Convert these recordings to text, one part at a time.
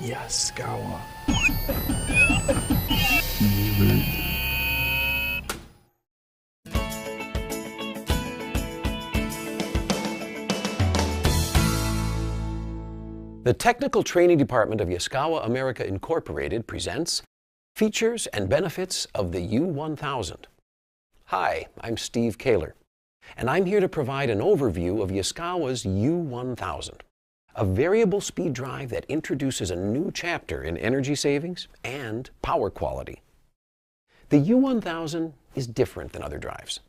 Yaskawa. The Technical Training Department of Yaskawa America Incorporated presents Features and Benefits of the U1000. Hi, I'm Steve Kaler, and I'm here to provide an overview of Yaskawa's U1000, a variable speed drive that introduces a new chapter in energy savings and power quality. The U1000 is different than other drives.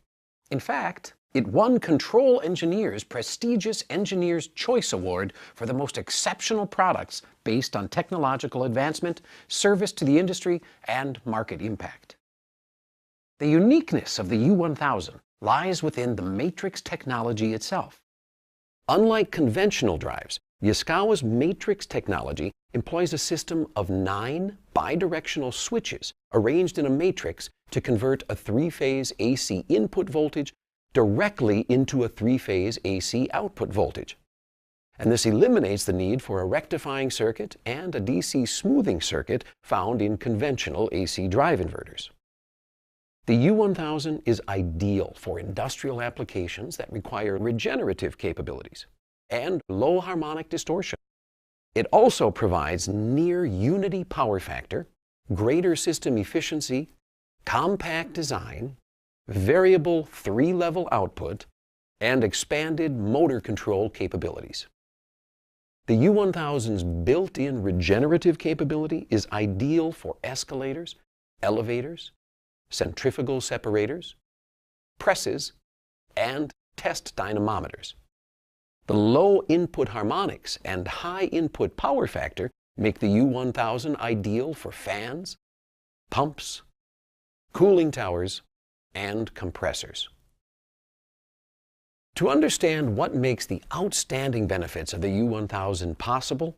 In fact, it won Control Engineer's prestigious Engineer's Choice Award for the most exceptional products based on technological advancement, service to the industry, and market impact. The uniqueness of the U1000 lies within the matrix technology itself. Unlike conventional drives, Yaskawa's matrix technology employs a system of 9 bidirectional switches arranged in a matrix to convert a 3-phase AC input voltage directly into a 3-phase AC output voltage. And this eliminates the need for a rectifying circuit and a DC smoothing circuit found in conventional AC drive inverters. The U1000 is ideal for industrial applications that require regenerative capabilities and low harmonic distortion. It also provides near unity power factor, greater system efficiency, compact design, variable 3-level output, and expanded motor control capabilities. The U1000's built-in regenerative capability is ideal for escalators, elevators, centrifugal separators, presses, and test dynamometers. The low input harmonics and high input power factor make the U1000 ideal for fans, pumps, cooling towers, and compressors. To understand what makes the outstanding benefits of the U1000 possible,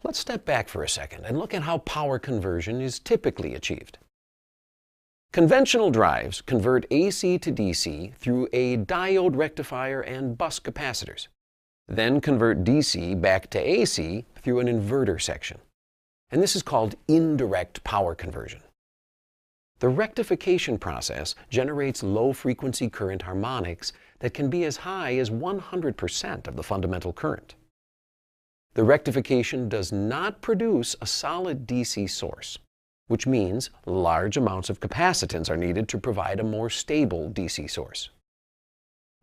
let's step back for a second and look at how power conversion is typically achieved. Conventional drives convert AC to DC through a diode rectifier and bus capacitors, then convert DC back to AC through an inverter section. And this is called indirect power conversion. The rectification process generates low-frequency current harmonics that can be as high as 100% of the fundamental current. The rectification does not produce a solid DC source, which means large amounts of capacitance are needed to provide a more stable DC source.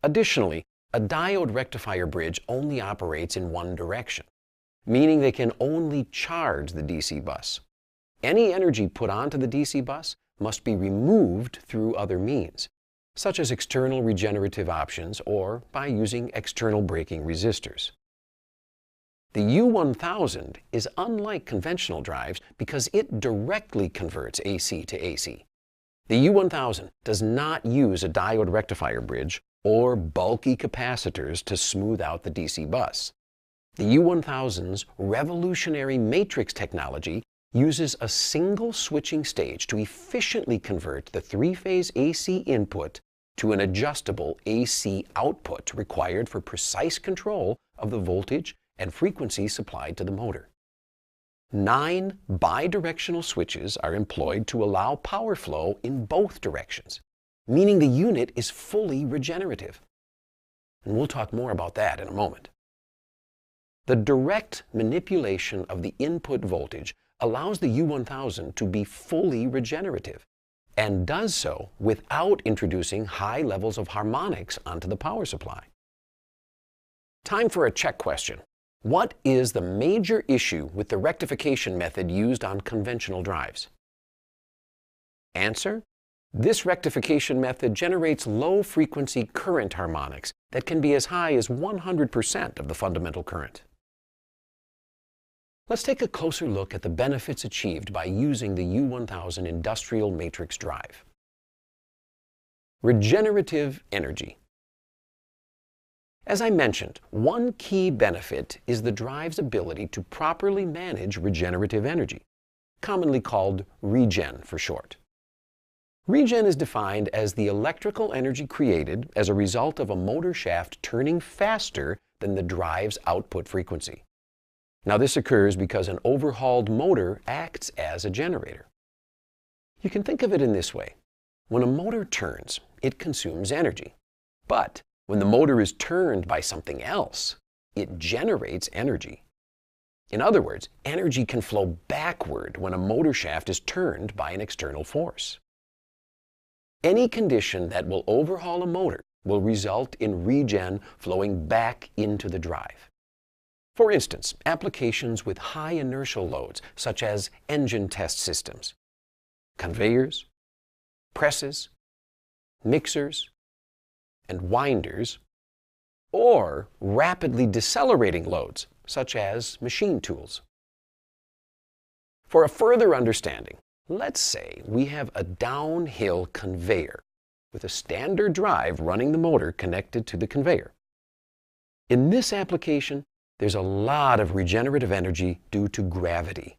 Additionally, a diode rectifier bridge only operates in one direction, meaning they can only charge the DC bus. Any energy put onto the DC bus must be removed through other means, such as external regenerative options or by using external braking resistors. The U1000 is unlike conventional drives because it directly converts AC to AC. The U1000 does not use a diode rectifier bridge or bulky capacitors to smooth out the DC bus. The U1000's revolutionary matrix technology uses a single switching stage to efficiently convert the 3-phase AC input to an adjustable AC output required for precise control of the voltage and frequency supplied to the motor. 9 bidirectional switches are employed to allow power flow in both directions, meaning the unit is fully regenerative. And we'll talk more about that in a moment. The direct manipulation of the input voltage allows the U1000 to be fully regenerative and does so without introducing high levels of harmonics onto the power supply. Time for a check question. What is the major issue with the rectification method used on conventional drives? Answer: this rectification method generates low-frequency current harmonics that can be as high as 100% of the fundamental current. Let's take a closer look at the benefits achieved by using the U1000 industrial matrix drive. Regenerative energy. As I mentioned, one key benefit is the drive's ability to properly manage regenerative energy, commonly called regen for short. Regen is defined as the electrical energy created as a result of a motor shaft turning faster than the drive's output frequency. Now, this occurs because an overhauled motor acts as a generator. You can think of it in this way. When a motor turns, it consumes energy. But when the motor is turned by something else, it generates energy. In other words, energy can flow backward when a motor shaft is turned by an external force. Any condition that will overhaul a motor will result in regen flowing back into the drive. For instance, applications with high inertial loads, such as engine test systems, conveyors, presses, mixers, and winders, or rapidly decelerating loads, such as machine tools. For a further understanding, let's say we have a downhill conveyor with a standard drive running the motor connected to the conveyor. In this application, there's a lot of regenerative energy due to gravity.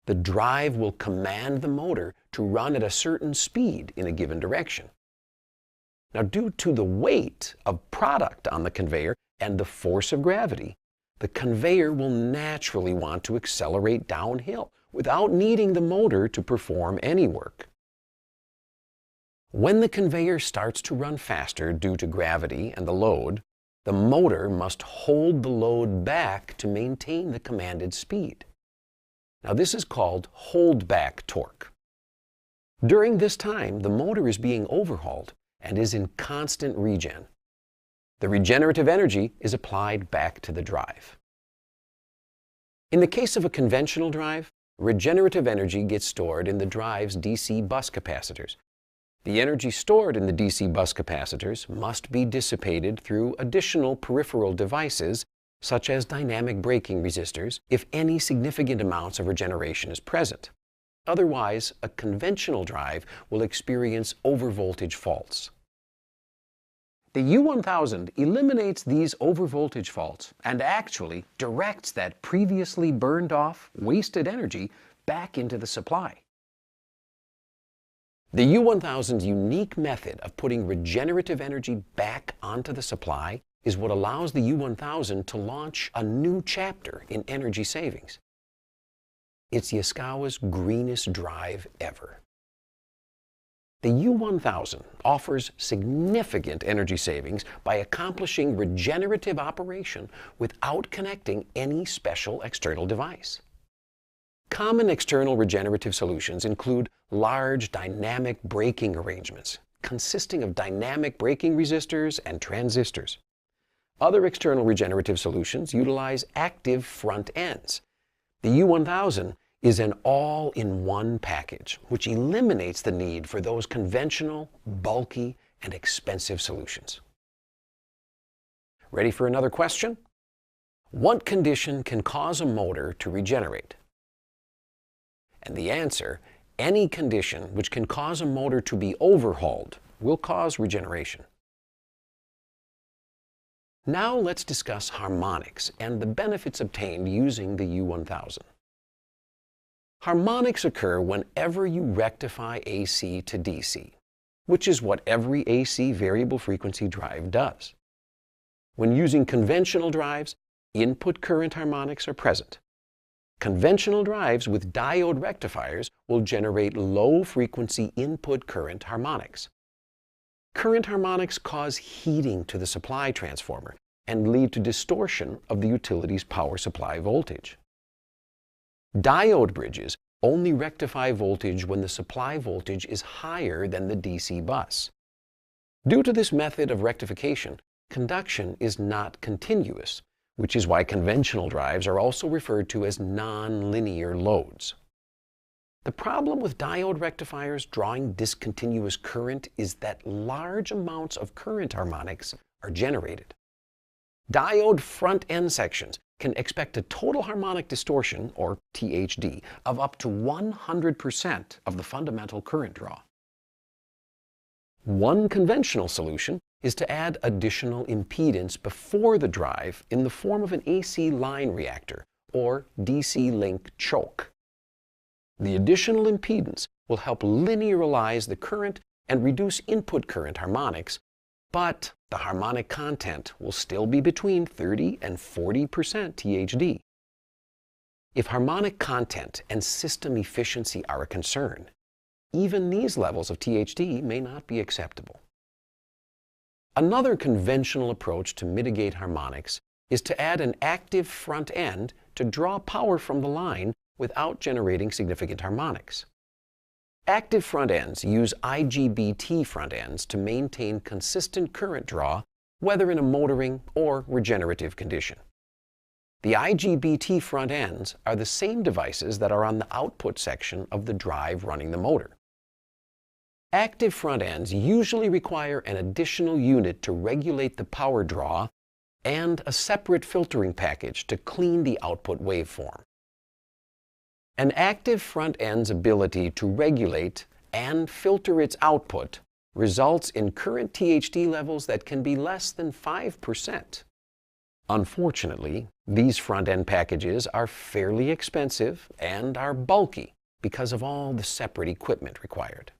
The drive will command the motor to run at a certain speed in a given direction. Now, due to the weight of product on the conveyor and the force of gravity, the conveyor will naturally want to accelerate downhill without needing the motor to perform any work. When the conveyor starts to run faster due to gravity and the load, the motor must hold the load back to maintain the commanded speed. Now, this is called holdback torque. During this time, the motor is being overhauled and is in constant regen. The regenerative energy is applied back to the drive. In the case of a conventional drive, regenerative energy gets stored in the drive's DC bus capacitors. The energy stored in the DC bus capacitors must be dissipated through additional peripheral devices, such as dynamic braking resistors, if any significant amounts of regeneration is present. Otherwise, a conventional drive will experience overvoltage faults. The U1000 eliminates these overvoltage faults and actually directs that previously burned off, wasted energy back into the supply. The U1000's unique method of putting regenerative energy back onto the supply is what allows the U1000 to launch a new chapter in energy savings. It's Yaskawa's greenest drive ever. The U1000 offers significant energy savings by accomplishing regenerative operation without connecting any special external device. Common external regenerative solutions include large dynamic braking arrangements consisting of dynamic braking resistors and transistors. Other external regenerative solutions utilize active front ends. The U1000 is an all-in-one package, which eliminates the need for those conventional, bulky, and expensive solutions. Ready for another question? What condition can cause a motor to regenerate? And the answer, any condition which can cause a motor to be overhauled will cause regeneration. Now let's discuss harmonics and the benefits obtained using the U1000. Harmonics occur whenever you rectify AC to DC, which is what every AC variable frequency drive does. When using conventional drives, input current harmonics are present. Conventional drives with diode rectifiers will generate low-frequency input current harmonics. Current harmonics cause heating to the supply transformer and lead to distortion of the utility's power supply voltage. Diode bridges only rectify voltage when the supply voltage is higher than the DC bus. Due to this method of rectification, conduction is not continuous, which is why conventional drives are also referred to as nonlinear loads. The problem with diode rectifiers drawing discontinuous current is that large amounts of current harmonics are generated. Diode front-end sections can expect a total harmonic distortion, or THD, of up to 100% of the fundamental current draw. One conventional solution is to add additional impedance before the drive in the form of an AC line reactor, or DC link choke. The additional impedance will help linearize the current and reduce input current harmonics, but the harmonic content will still be between 30 and 40% THD. If harmonic content and system efficiency are a concern, even these levels of THD may not be acceptable. Another conventional approach to mitigate harmonics is to add an active front end to draw power from the line without generating significant harmonics. Active front ends use IGBT front ends to maintain consistent current draw, whether in a motoring or regenerative condition. The IGBT front ends are the same devices that are on the output section of the drive running the motor. Active front ends usually require an additional unit to regulate the power draw and a separate filtering package to clean the output waveform. An active front end's ability to regulate and filter its output results in current THD levels that can be less than 5%. Unfortunately, these front-end packages are fairly expensive and are bulky because of all the separate equipment required.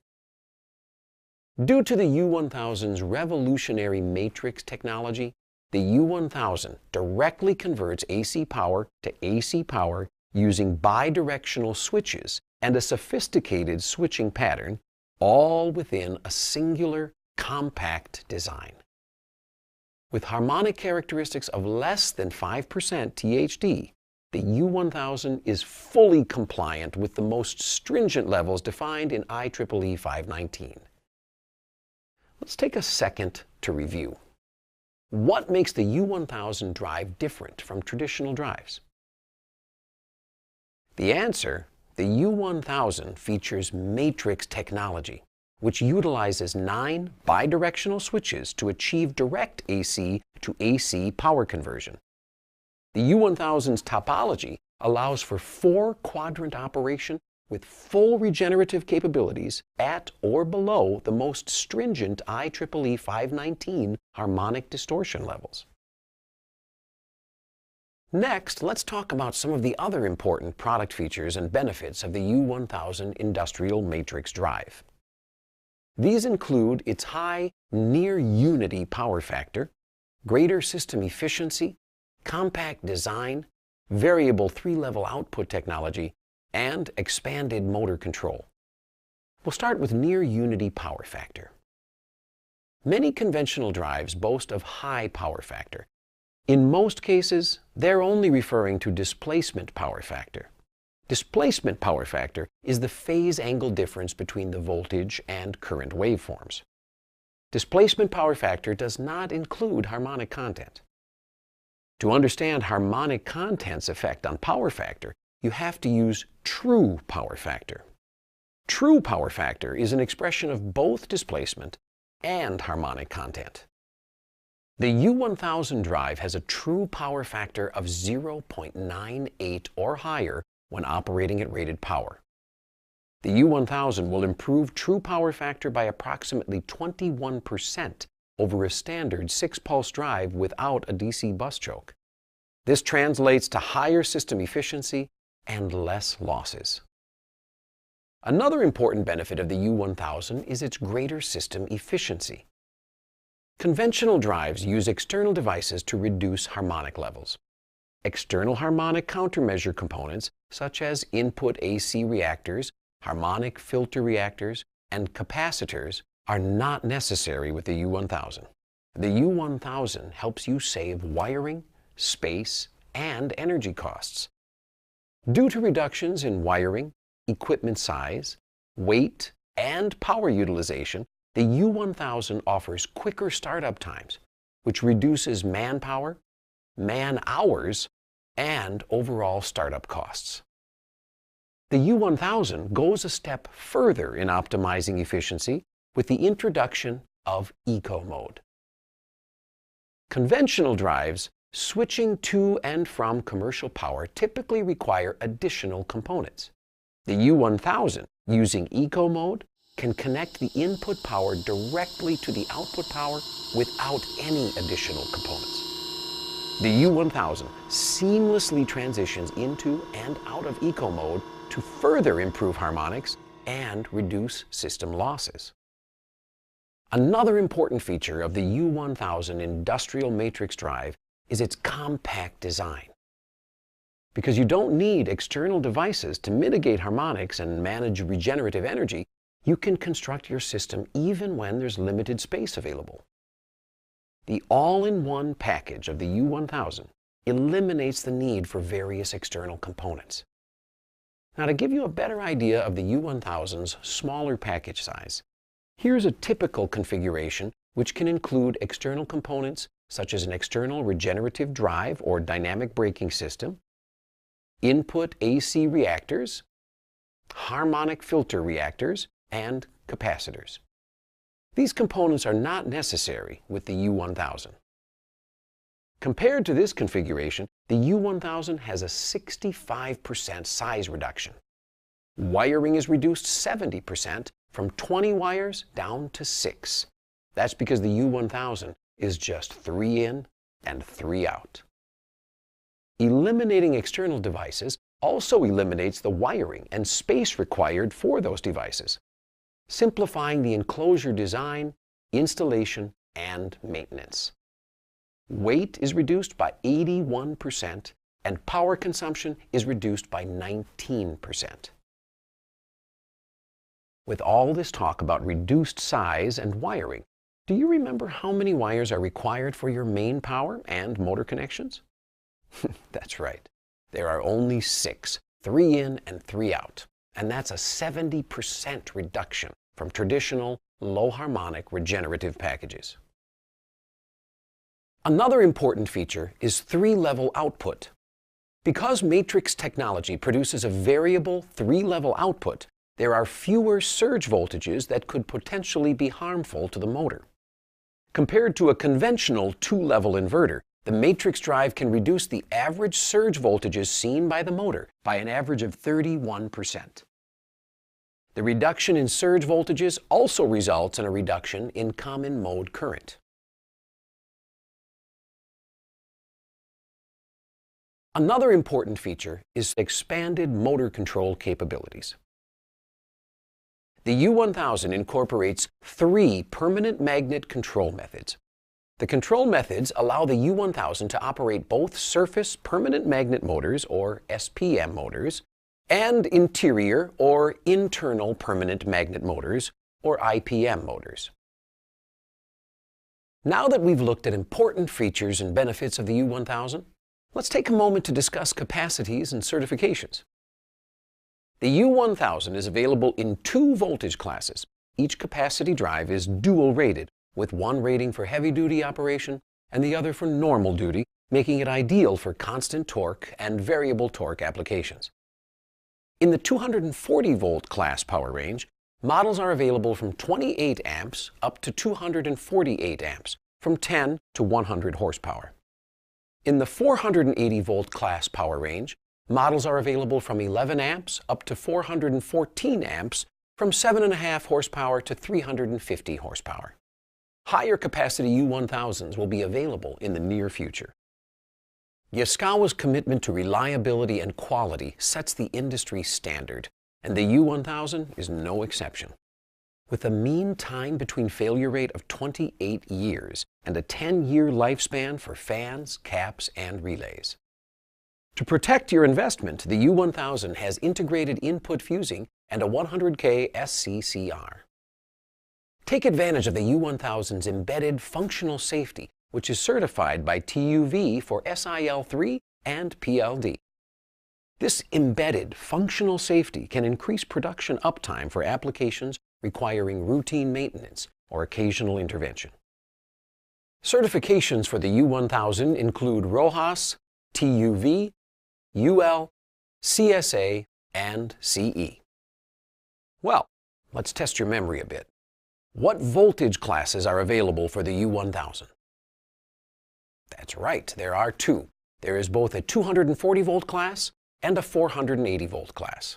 Due to the U1000's revolutionary matrix technology, the U1000 directly converts AC power to AC power using bidirectional switches and a sophisticated switching pattern, all within a singular, compact design. With harmonic characteristics of less than 5% THD, the U1000 is fully compliant with the most stringent levels defined in IEEE 519. Let's take a second to review. What makes the U1000 drive different from traditional drives? The answer: the U1000 features matrix technology, which utilizes 9 bidirectional switches to achieve direct AC to AC power conversion. The U1000's topology allows for 4-quadrant operation with full regenerative capabilities at or below the most stringent IEEE 519 harmonic distortion levels. Next, let's talk about some of the other important product features and benefits of the U1000 industrial matrix drive. These include its high near-unity power factor, greater system efficiency, compact design, variable 3-level output technology, and expanded motor control. We'll start with near-unity power factor. Many conventional drives boast of high power factor. In most cases, they're only referring to displacement power factor. Displacement power factor is the phase angle difference between the voltage and current waveforms. Displacement power factor does not include harmonic content. To understand harmonic content's effect on power factor, you have to use true power factor. True power factor is an expression of both displacement and harmonic content. The U1000 drive has a true power factor of 0.98 or higher when operating at rated power. The U1000 will improve true power factor by approximately 21% over a standard 6-pulse drive without a DC bus choke. This translates to higher system efficiency and less losses. Another important benefit of the U1000 is its greater system efficiency. Conventional drives use external devices to reduce harmonic levels. External harmonic countermeasure components, such as input AC reactors, harmonic filter reactors, and capacitors, are not necessary with the U1000. The U1000 helps you save wiring, space, and energy costs. Due to reductions in wiring, equipment size, weight, and power utilization, the U1000 offers quicker startup times, which reduces manpower, man-hours, and overall startup costs. The U1000 goes a step further in optimizing efficiency with the introduction of Eco Mode. Conventional drives switching to and from commercial power typically require additional components. The U1000, using Eco Mode, can connect the input power directly to the output power without any additional components. The U1000 seamlessly transitions into and out of Eco Mode to further improve harmonics and reduce system losses. Another important feature of the U1000 industrial matrix drive is its compact design. Because you don't need external devices to mitigate harmonics and manage regenerative energy, you can construct your system even when there's limited space available. The all-in-one package of the U1000 eliminates the need for various external components. Now, to give you a better idea of the U1000's smaller package size, here's a typical configuration which can include external components such as an external regenerative drive or dynamic braking system, input AC reactors, harmonic filter reactors, and capacitors. These components are not necessary with the U1000. Compared to this configuration, the U1000 has a 65% size reduction. Wiring is reduced 70% from 20 wires down to 6. That's because the U1000 is just 3 in and 3 out. Eliminating external devices also eliminates the wiring and space required for those devices, simplifying the enclosure design, installation, and maintenance. Weight is reduced by 81%, and power consumption is reduced by 19%. With all this talk about reduced size and wiring, do you remember how many wires are required for your main power and motor connections? That's right. There are only 6, 3 in and 3 out, and that's a 70% reduction from traditional low harmonic regenerative packages. Another important feature is 3-level output. Because matrix technology produces a variable 3-level output, there are fewer surge voltages that could potentially be harmful to the motor. Compared to a conventional 2-level inverter, the matrix drive can reduce the average surge voltages seen by the motor by an average of 31%. The reduction in surge voltages also results in a reduction in common mode current. Another important feature is expanded motor control capabilities. The U1000 incorporates 3 permanent magnet control methods. The control methods allow the U1000 to operate both surface permanent magnet motors, or SPM motors, and interior or internal permanent magnet motors, or IPM motors. Now that we've looked at important features and benefits of the U1000, let's take a moment to discuss capacities and certifications. The U1000 is available in 2 voltage classes. Each capacity drive is dual rated, with one rating for heavy-duty operation and the other for normal duty, making it ideal for constant torque and variable torque applications. In the 240-volt class power range, models are available from 28 amps up to 248 amps, from 10 to 100 horsepower. In the 480-volt class power range, models are available from 11 amps up to 414 amps, from 7.5 horsepower to 350 horsepower. Higher capacity U1000s will be available in the near future. Yaskawa's commitment to reliability and quality sets the industry standard, and the U1000 is no exception. With a mean time between failure rate of 28 years and a 10-year lifespan for fans, caps, and relays. To protect your investment, the U1000 has integrated input fusing and a 100K SCCR. Take advantage of the U1000's embedded functional safety, which is certified by TUV for SIL3 and PLD. This embedded functional safety can increase production uptime for applications requiring routine maintenance or occasional intervention. Certifications for the U1000 include RoHS, TUV, UL, CSA, and CE. Well, let's test your memory a bit. What voltage classes are available for the U1000? That's right, there are 2. There is both a 240-volt class and a 480-volt class.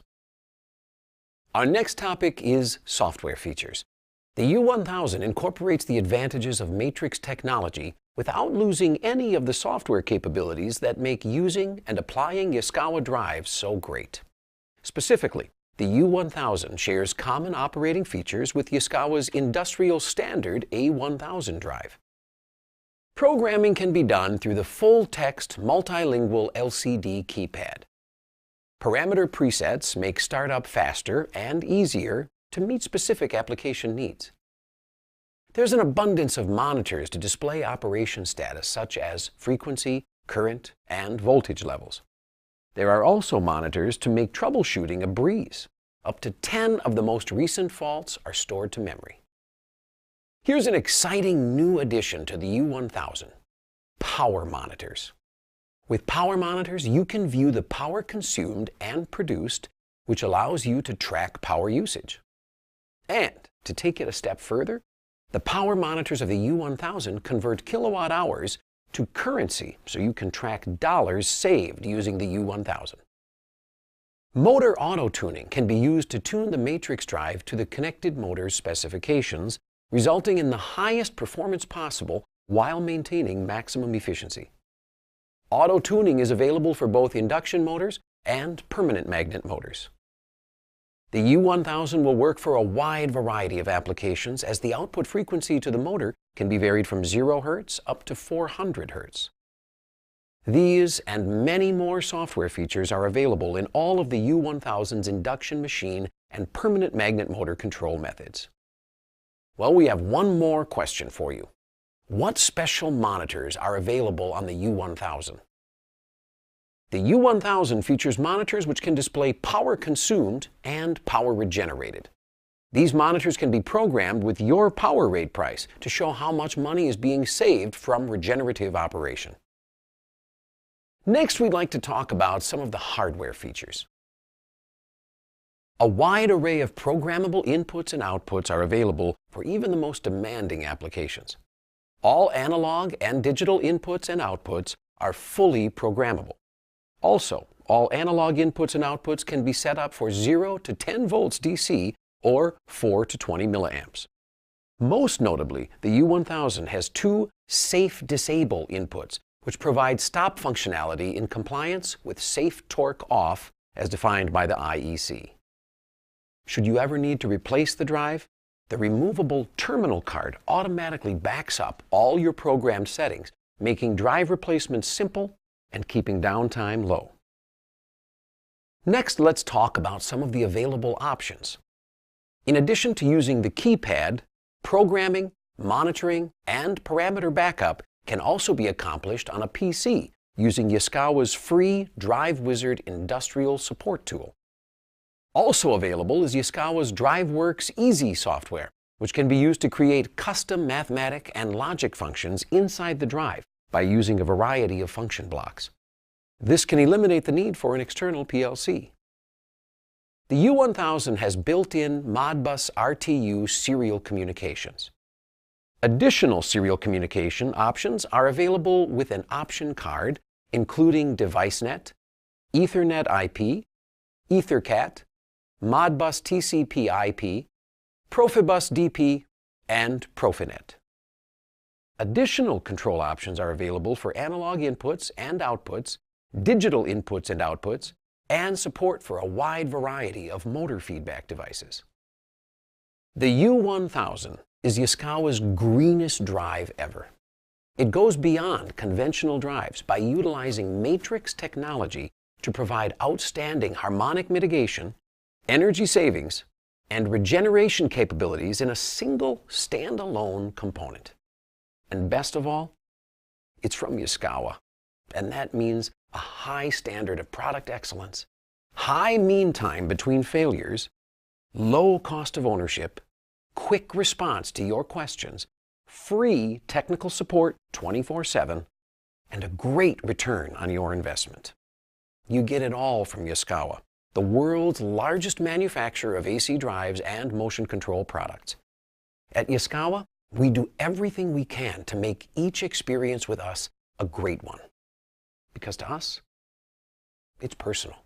Our next topic is software features. The U1000 incorporates the advantages of matrix technology without losing any of the software capabilities that make using and applying Yaskawa drives so great. Specifically, the U1000 shares common operating features with Yaskawa's industrial standard A1000 drive. Programming can be done through the full-text multilingual LCD keypad, Parameter presets make startup faster and easier to meet specific application needs. There's an abundance of monitors to display operation status such as frequency, current, and voltage levels. There are also monitors to make troubleshooting a breeze. Up to 10 of the most recent faults are stored to memory. Here's an exciting new addition to the U1000, power monitors. With power monitors, you can view the power consumed and produced, which allows you to track power usage. And to take it a step further, the power monitors of the U1000 convert kilowatt hours to currency so you can track dollars saved using the U1000. Motor auto-tuning can be used to tune the matrix drive to the connected motor's specifications, resulting in the highest performance possible while maintaining maximum efficiency. Auto-tuning is available for both induction motors and permanent magnet motors. The U1000 will work for a wide variety of applications as the output frequency to the motor can be varied from 0 Hz up to 400 Hz. These and many more software features are available in all of the U1000's induction machine and permanent magnet motor control methods. Well, we have one more question for you. What special monitors are available on the U1000? The U1000 features monitors which can display power consumed and power regenerated. These monitors can be programmed with your power rate price to show how much money is being saved from regenerative operation. Next, we'd like to talk about some of the hardware features. A wide array of programmable inputs and outputs are available for even the most demanding applications. All analog and digital inputs and outputs are fully programmable. Also, all analog inputs and outputs can be set up for 0 to 10 volts DC or 4 to 20 milliamps. Most notably, the U1000 has 2 safe disable inputs, which provide stop functionality in compliance with safe torque off as defined by the IEC. Should you ever need to replace the drive, the removable terminal card automatically backs up all your programmed settings, making drive replacement simple and keeping downtime low. Next, let's talk about some of the available options. In addition to using the keypad, programming, monitoring, and parameter backup can also be accomplished on a PC using Yaskawa's free Drive Wizard industrial support tool. Also available is Yaskawa's DriveWorks Easy software, which can be used to create custom mathematic and logic functions inside the drive by using a variety of function blocks. This can eliminate the need for an external PLC. The U1000 has built-in Modbus RTU serial communications. Additional serial communication options are available with an option card, including DeviceNet, Ethernet IP, EtherCAT, Modbus TCP IP, Profibus DP, and Profinet. Additional control options are available for analog inputs and outputs, digital inputs and outputs, and support for a wide variety of motor feedback devices. The U1000 is Yaskawa's greenest drive ever. It goes beyond conventional drives by utilizing matrix technology to provide outstanding harmonic mitigation, energy savings, and regeneration capabilities in a single standalone component. And best of all, it's from Yaskawa, and that means a high standard of product excellence, high mean time between failures, low cost of ownership, quick response to your questions, free technical support 24/7, and a great return on your investment. You get it all from Yaskawa, the world's largest manufacturer of AC drives and motion control products. At Yaskawa, we do everything we can to make each experience with us a great one. Because to us, it's personal.